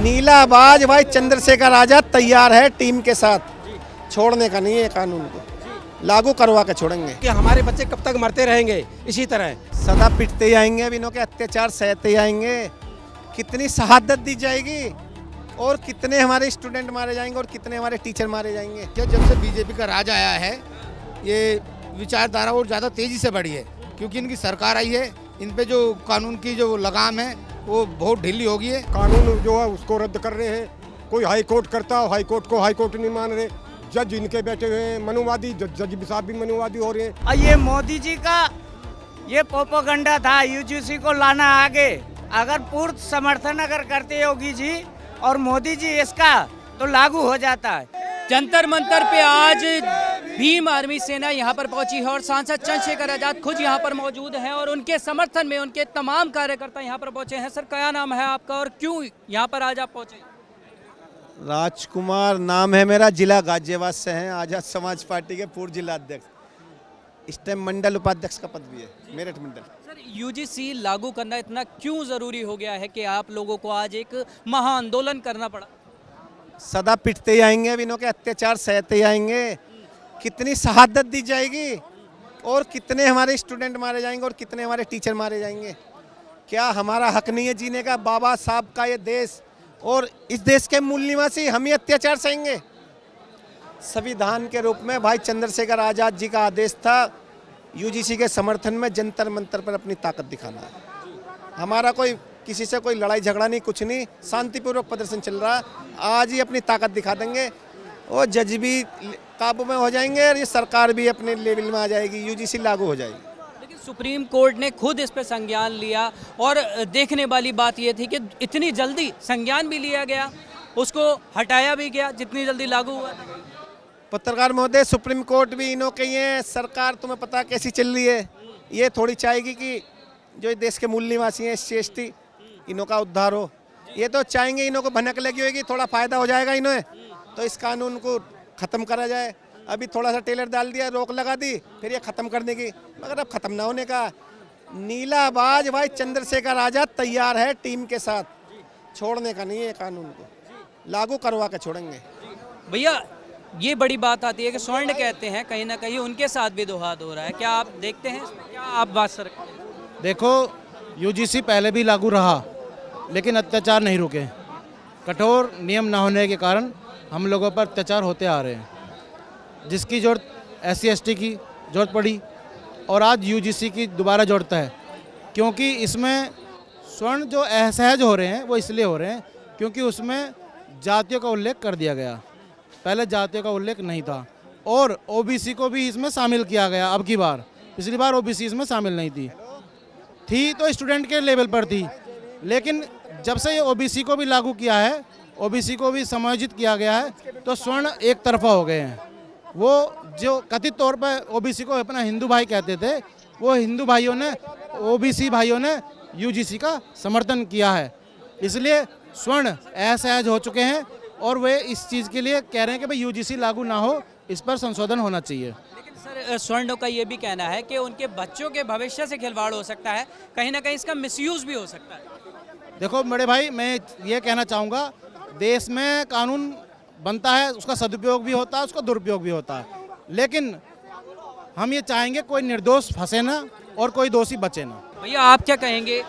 नीलाबाज भाई चंद्रशेखर आजाद तैयार है टीम के साथ, छोड़ने का नहीं है कानून को, लागू करवा के छोड़ेंगे। कि हमारे बच्चे कब तक मरते रहेंगे इसी तरह, सदा पिटते ही आएंगे, अब इन्हों के अत्याचार सहते ही आएंगे। कितनी शहादत दी जाएगी और कितने हमारे स्टूडेंट मारे जाएंगे और कितने हमारे टीचर मारे जाएंगे। जब से बीजेपी का राज आया है ये विचारधारा और ज़्यादा तेज़ी से बढ़ी है, क्योंकि इनकी सरकार आई है। इन पे जो कानून की जो लगाम है वो बहुत ढीली हो गई है। कानून जो है उसको रद्द कर रहे हैं। कोई हाई कोर्ट करता है, हाई कोर्ट को हाई कोर्ट नहीं मान रहे। जज इनके बैठे हुए हैं मनुवादी, जज साहब भी मनुवादी हो रहे हैं। ये मोदी जी का ये प्रोपेगेंडा था यूजीसी को लाना आगे। अगर पूर्ण समर्थन अगर करते योगी जी और मोदी जी इसका तो लागू हो जाता है। जंतर मंतर पे आज भीम आर्मी सेना यहाँ पर पहुंची है और सांसद चंद्रशेखर आजाद खुद यहाँ पर मौजूद हैं और उनके समर्थन में उनके तमाम कार्यकर्ता यहाँ पर पहुंचे हैं। सर क्या नाम है आपका और क्यों यहाँ पर आज आप पहुंचे? राजकुमार नाम है मेरा, जिला गाजियाबाद से हैं, आजाद समाज पार्टी के पूर्व जिला अध्यक्ष, इस टाइम मंडल उपाध्यक्ष का पद भी है, मेरठ मंडल। सर यूजीसी लागू करना इतना क्यों जरूरी हो गया है कि आप लोगों को आज एक महाआंदोलन करना पड़ा? सदा पिटते ही आएंगे, अब इन्हों के अत्याचार सहते ही आएंगे। कितनी शहादत दी जाएगी और कितने हमारे स्टूडेंट मारे जाएंगे और कितने हमारे टीचर मारे जाएंगे। क्या हमारा हक नहीं है जीने का? बाबा साहब का ये देश और इस देश के मूल निवासी हम ही अत्याचार सहेंगे? संविधान के रूप में भाई चंद्रशेखर आजाद जी का आदेश था यूजीसी के समर्थन में जंतर मंतर पर अपनी ताकत दिखाना है। हमारा कोई किसी से कोई लड़ाई झगड़ा नहीं, कुछ नहीं, शांतिपूर्वक प्रदर्शन चल रहा है। आज ही अपनी ताकत दिखा देंगे और जज भी काबू में हो जाएंगे और ये सरकार भी अपने लेवल में आ जाएगी, यूजीसी लागू हो जाएगी। लेकिन सुप्रीम कोर्ट ने खुद इस पर संज्ञान लिया और देखने वाली बात यह थी कि इतनी जल्दी संज्ञान भी लिया गया, उसको हटाया भी गया जितनी जल्दी लागू हुआ। पत्रकार महोदय, सुप्रीम कोर्ट भी इन्हों के हैं, सरकार तुम्हें पता कैसी चल रही है। ये थोड़ी चाहेगी कि जो देश के मूल निवासी हैं SC ST इन्हों का उद्धार हो। ये तो चाहेंगे इन्हों को भनक लगी होगी, थोड़ा फायदा हो जाएगा इन्हें, तो इस कानून को ख़त्म करा जाए। अभी थोड़ा सा टेलर डाल दिया, रोक लगा दी, फिर ये ख़त्म करने की, मगर अब ख़त्म ना होने का। नीलाबाज भाई चंद्रशेखर आजाद तैयार है टीम के साथ, छोड़ने का नहीं है कानून को, लागू करवा के छोड़ेंगे। भैया ये बड़ी बात आती है कि स्वर्ण कहते हैं कहीं ना कहीं उनके साथ भी दोहात हो रहा है, क्या आप देखते हैं? क्या आप बात सर? देखो यूजीसी पहले भी लागू रहा लेकिन अत्याचार नहीं रुके। कठोर नियम ना होने के कारण हम लोगों पर अत्याचार होते आ रहे हैं, जिसकी जरूरत SC ST की जरूरत पड़ी और आज यूजीसी की दोबारा जरूरत है, क्योंकि इसमें स्वर्ण जो असहज हो रहे हैं वो इसलिए हो रहे हैं क्योंकि उसमें जातियों का उल्लेख कर दिया गया। पहले जातियों का उल्लेख नहीं था और OBC को भी इसमें शामिल किया गया अब की बार। पिछली बार OBC इसमें शामिल नहीं थी तो स्टूडेंट के लेवल पर थी, लेकिन जब से ये OBC को भी लागू किया है, OBC को भी समायोजित किया गया है, तो स्वर्ण एक तरफा हो गए हैं। वो जो कथित तौर पर OBC को अपना हिंदू भाई कहते थे, वो हिंदू भाइयों ने, OBC भाइयों ने यूजीसी का समर्थन किया है, इसलिए स्वर्ण असहज हो चुके हैं और वे इस चीज़ के लिए कह रहे हैं कि भाई यूजीसी लागू ना हो, इस पर संशोधन होना चाहिए। लेकिन सर स्वर्ण का ये भी कहना है कि उनके बच्चों के भविष्य से खिलवाड़ हो सकता है, कहीं ना कहीं इसका मिसयूज भी हो सकता है। देखो बड़े भाई, मैं ये कहना चाहूँगा, देश में कानून बनता है, उसका सदुपयोग भी होता है, उसका दुरुपयोग भी होता है, लेकिन हम ये चाहेंगे कोई निर्दोष फंसे ना और कोई दोषी बचे ना। भैया आप क्या कहेंगे?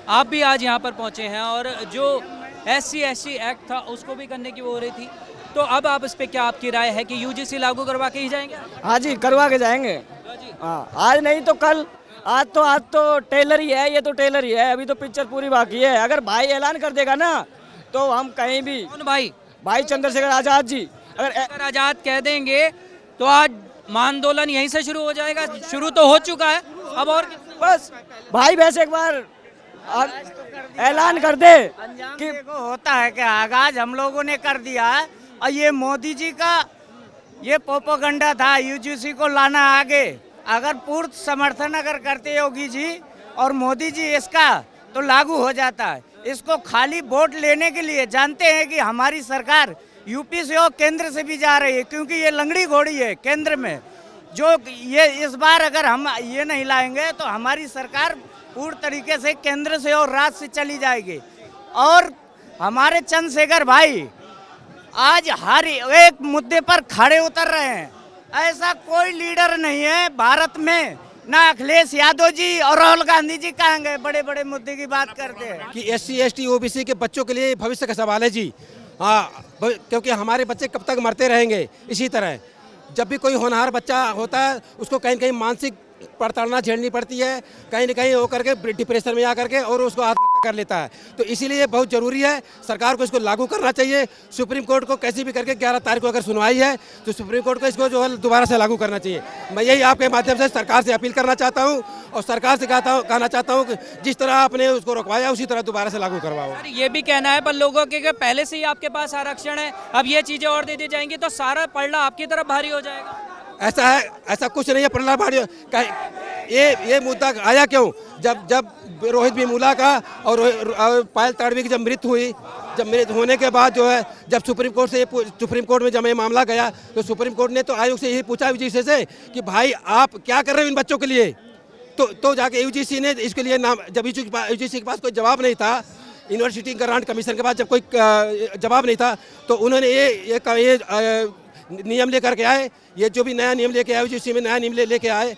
आप भी आज यहाँ पर पहुँचे हैं और जो SC ST एक्ट था उसको भी करने की वो हो रही थी, तो अब आप इस पे क्या आपकी राय है कि यूजीसी लागू करवा के ही जाएंगे? हाँ जी, करवा के जाएंगे। हाँ, आज नहीं तो कल। आज तो टेलर ही है, ये तो टेलर ही है, अभी तो पिक्चर पूरी बाकी है। अगर भाई ऐलान कर देगा ना तो हम कहीं भी। कौन भाई? भाई चंद्रशेखर आजाद जी अगर आजाद कह देंगे तो आज आंदोलन यहीं से शुरू हो जाएगा। शुरू तो हो चुका है, अब और बस भाई वैसे एक बार ऐलान कर दे कि होता है कि आगाज हम लोगों ने कर दिया है और ये मोदी जी का ये प्रोपेगेंडा था यूजीसी को लाना आगे। अगर पूर्ण समर्थन अगर करते योगी जी और मोदी जी इसका तो लागू हो जाता है। इसको खाली वोट लेने के लिए, जानते हैं कि हमारी सरकार यूपी से और केंद्र से भी जा रही है, क्योंकि ये लंगड़ी घोड़ी है केंद्र में। जो ये इस बार अगर हम ये नहीं लाएंगे तो हमारी सरकार पूर्ण तरीके से केंद्र से और राज्य से चली जाएगी और हमारे चंद्रशेखर भाई आज हर एक मुद्दे पर खड़े उतर रहे हैं। ऐसा कोई लीडर नहीं है भारत में, ना अखिलेश यादव जी और राहुल गांधी जी कहाँ गए बड़े बड़े मुद्दे की बात करते हैं कि SC ST OBC के बच्चों के लिए भविष्य का सवाल है जी। हाँ, क्योंकि हमारे बच्चे कब तक मरते रहेंगे इसी तरह। जब भी कोई होनहार बच्चा होता है उसको कहीं न कहीं मानसिक प्रताड़ना झेलनी पड़ती है, कहीं न कहीं वो करके डिप्रेशन में आ करके और उसको आत्महत्या कर लेता है। तो इसीलिए बहुत ज़रूरी है, सरकार को इसको लागू करना चाहिए। सुप्रीम कोर्ट को कैसे भी करके 11 तारीख को अगर सुनवाई है तो सुप्रीम कोर्ट को इसको जो है दोबारा से लागू करना चाहिए। मैं यही आपके माध्यम से सरकार से अपील करना चाहता हूँ और सरकार से कहना चाहता हूँ कि जिस तरह आपने उसको रुकवाया उसी तरह दोबारा से लागू करवाओ। सर ये भी कहना है पर लोगों के कि पहले से ही आपके पास आरक्षण है, अब ये चीज़ें और दे दी जाएंगी तो सारा पलड़ा आपकी तरफ भारी हो जाएगा। ऐसा है, ऐसा कुछ नहीं है। प्रहलाद भाड़ी ये मुद्दा आया क्यों? जब रोहित वेमुला का और पायल ताड़वी की जब मृत्यु हुई, जब मृत्यु होने के बाद जो है जब सुप्रीम कोर्ट में जब ये मामला गया तो सुप्रीम कोर्ट ने तो आयोग से यही पूछा UGC से कि भाई आप क्या कर रहे हो इन बच्चों के लिए। तो जाके UGC ने इसके लिए नाम, जब UGC के पास कोई जवाब नहीं था, यूनिवर्सिटी ग्रांट कमीशन के पास जब कोई जवाब नहीं था तो उन्होंने ये नियम लेकर के आए। ये जो भी नया नियम लेके आए UGC में नया नियम लेके आए,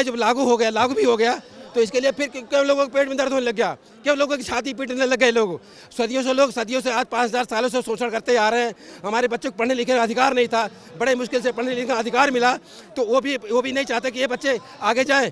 जब लागू हो गया, लागू भी हो गया तो इसके लिए फिर क्यों लोगों के पेट में दर्द होने लग गया, क्यों लोगों की छाती पीटने लग गए। लोग सदियों से आज 5000 सालों से शोषण करते आ रहे हैं। हमारे बच्चों को पढ़ने लिखने का अधिकार नहीं था, बड़े मुश्किल से पढ़ने लिखने का अधिकार मिला। तो वो भी नहीं चाहते कि ये बच्चे आगे जाएँ,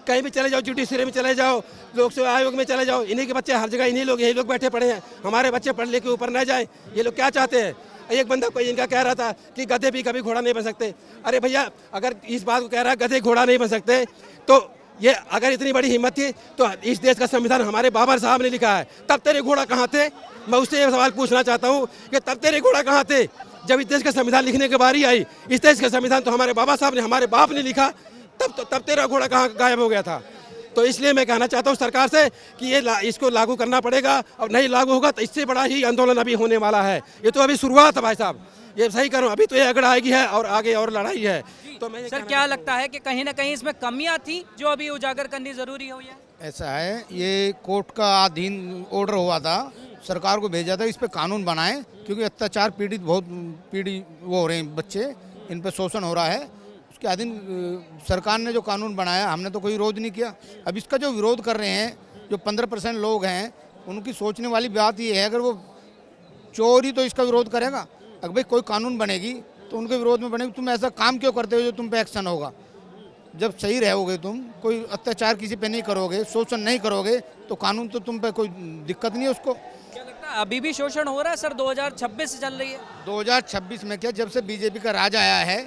कहीं भी चले जाओ, जुडिशरी में चले जाओ, लोक सेवा आयोग में चले जाओ, इन्हीं के बच्चे हर जगह यही लोग बैठे पड़े हैं। हमारे बच्चे पढ़ लिख के ऊपर न जाए, ये लोग क्या चाहते हैं? एक बंदा कोई इनका कह रहा था कि गधे भी कभी घोड़ा नहीं बन सकते। अरे भैया, अगर इस बात को कह रहा है गधे घोड़ा नहीं बन सकते तो ये अगर इतनी बड़ी हिम्मत थी तो इस देश का संविधान हमारे बाबर साहब ने लिखा है, तब तेरे घोड़ा कहाँ थे? मैं उससे ये सवाल पूछना चाहता हूँ कि तब तेरे घोड़ा कहाँ थे जब इस देश का संविधान लिखने की बारी आई? इस देश का संविधान तो हमारे बाबा साहब ने, हमारे बाप ने लिखा, तब तेरा घोड़ा कहाँ गायब हो गया था? तो इसलिए मैं कहना चाहता हूँ सरकार से कि इसको लागू करना पड़ेगा, और नहीं लागू होगा तो इससे बड़ा ही आंदोलन अभी होने वाला है। ये तो अभी शुरुआत है भाई साहब, ये सही करो, अभी तो ये अगड़ आएगी है और आगे और लड़ाई है। तो मैं सर क्या लगता है कि कहीं ना कहीं इसमें कमियां थी जो अभी उजागर करनी जरूरी हुई है? ऐसा है, ये कोर्ट का अधीन ऑर्डर हुआ था, सरकार को भेजा था इस पे कानून बनाए, क्योंकि अत्याचार पीड़ित वो हो रहे हैं बच्चे, इन पे शोषण हो रहा है। उसके अधीन सरकार ने जो कानून बनाया, हमने तो कोई विरोध नहीं किया। अब इसका जो विरोध कर रहे हैं जो 15% लोग हैं, उनकी सोचने वाली बात ये है, अगर वो चोरी तो इसका विरोध करेगा, अगर भाई कोई कानून बनेगी तो उनके विरोध में बनेगी। तुम ऐसा काम क्यों करते हो जो तुम पे एक्शन होगा? जब सही रहोगे, तुम कोई अत्याचार किसी पे नहीं करोगे, शोषण नहीं करोगे, तो कानून तो तुम पे कोई दिक्कत नहीं है उसको। क्या लगता है अभी भी शोषण हो रहा है सर? 2026 से चल रही है। 2026 में क्या, जब से बीजेपी का राज आया है,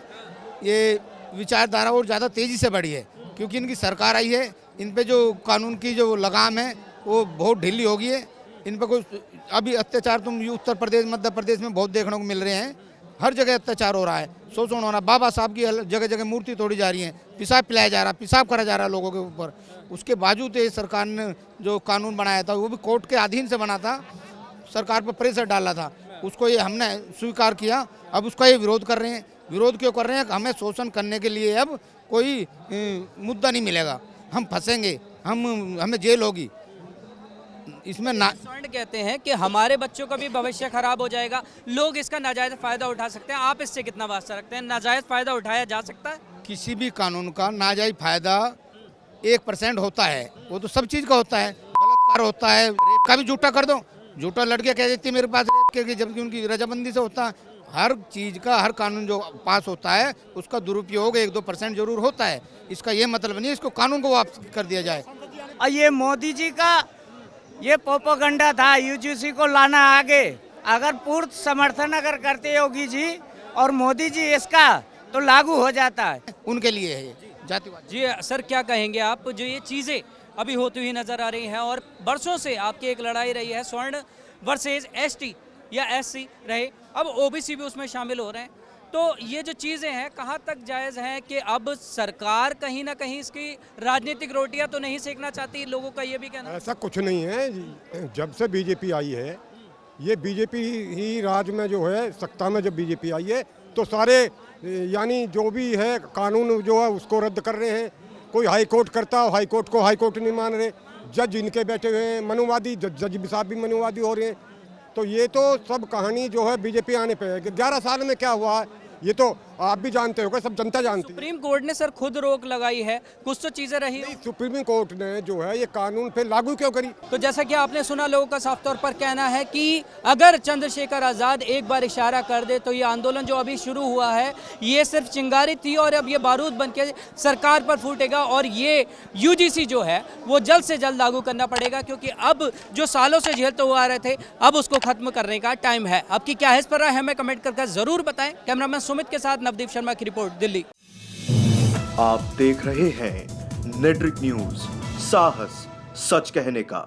ये विचारधारा और ज़्यादा तेज़ी से बढ़ी है, क्योंकि इनकी सरकार आई है। इन पे जो कानून की जो लगाम है वो बहुत ढीली हो गई है। इन पे कोई अभी अत्याचार तुम उत्तर प्रदेश, मध्य प्रदेश में बहुत देखने को मिल रहे हैं। हर जगह अत्याचार हो रहा है, शोषण हो रहा है। बाबा साहब की जगह जगह मूर्ति तोड़ी जा रही है, पेशाब पिलाया जा रहा है, पेशाब करा जा रहा है लोगों के ऊपर। उसके बावजूद ये सरकार ने जो कानून बनाया था वो भी कोर्ट के अधीन से बना था, सरकार पर प्रेशर डाला था, उसको ये हमने स्वीकार किया। अब उसका ये विरोध कर रहे हैं। विरोध क्यों कर रहे हैं? हमें शोषण करने के लिए अब कोई मुद्दा नहीं मिलेगा, हम फंसेंगे, हमें जेल होगी। इसमें स्वर्ण कहते हैं कि हमारे बच्चों का भी भविष्य खराब हो जाएगा, लोग इसका नाजायज फायदा उठा सकते हैं। आप इससे कितना वास्ता रखते हैं? नाजायज फायदा उठाया जा सकता है? किसी भी कानून का नाजायज फायदा 1% होता है, वो तो सब चीज़ का होता है। बलात्कार होता है, रेप का भी झूठा कर दो, झूठा लड़के कह देती है मेरे पास रेप के, जबकि उनकी रजामंदी से होता है। हर चीज़ का, हर कानून जो पास होता है उसका दुरुपयोग 1-2% जरूर होता है। इसका ये मतलब नहीं है इसको कानून को वापस कर दिया जाए। ये मोदी जी का ये प्रोपेगेंडा था UGC को लाना आगे। अगर पूर्ण समर्थन अगर करते योगी जी और मोदी जी इसका, तो लागू हो जाता है। उनके लिए है जातिवाद। जी सर क्या कहेंगे आप, जो ये चीज़ें अभी होती हुई नजर आ रही हैं और बरसों से आपकी एक लड़ाई रही है, स्वर्ण वर्सेज ST या SC रहे, अब OBC भी उसमें शामिल हो रहे हैं, तो ये जो चीज़ें हैं कहाँ तक जायज़ हैं कि अब सरकार कहीं ना कहीं इसकी राजनीतिक रोटियां तो नहीं सेकना चाहती? लोगों का ये भी कहना। ऐसा कुछ नहीं है। जब से बीजेपी आई है, ये बीजेपी ही राज में जो है, सत्ता में जब बीजेपी आई है तो सारे यानी जो भी है कानून जो है उसको रद्द कर रहे हैं। कोई हाई कोर्ट करता हाई कोर्ट को हाई कोर्ट नहीं मान रहे, जज इनके बैठे हुए हैं मनुवादी, जज भी साहब भी मनुवादी हो रहे हैं। तो ये तो सब कहानी जो है बीजेपी आने पे है। 11 साल में क्या हुआ है ये तो आप भी जानते हो, सब जनता जानती है। सुप्रीम कोर्ट ने सर खुद रोक लगाई है, कुछ तो चीजें रही। नहीं, सुप्रीम कोर्ट ने जो है ये कानून पे लागू क्यों करी? तो जैसा कि आपने सुना, लोगों का साफ तौर पर कहना है कि अगर चंद्रशेखर आजाद एक बार इशारा कर दे तो ये आंदोलन जो अभी शुरू हुआ है ये सिर्फ चिंगारी थी और अब ये बारूद बन के सरकार पर फूटेगा और ये यूजीसी जो है वो जल्द से जल्द लागू करना पड़ेगा, क्योंकि अब जो सालों से झेलते हुए आ रहे थे अब उसको खत्म करने का टाइम है। आपकी क्या है इस पर राय हमें कमेंट करके जरूर बताएं। कैमरामैन सुमित के साथ नवदीप शर्मा की रिपोर्ट, दिल्ली। आप देख रहे हैं नेट्रिक न्यूज, साहस सच कहने का।